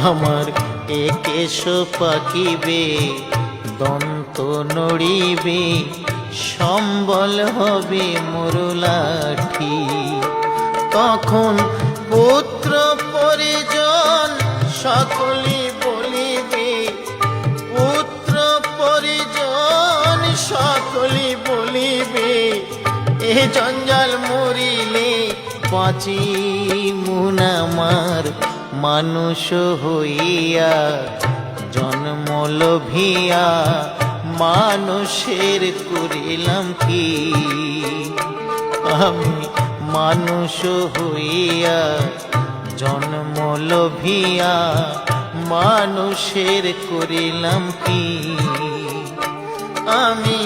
আমার একেশ পাকিবে, দন্ত নড়িবে, সম্বল হবে মোরলাঠি। তখন পুত্র পরিজন সকলে বলিবে, পুত্র পরিজন সকলে বলিবে, এ জঞ্জাল মরিলে বাঁচি মুনামার মানুষ হইয়া, জন্ম লোভিয়া মানুষের করিলাম কি। আমি মানুষ হইয়া জন্ম লোভিয়া মানুষের করিলাম কি। আমি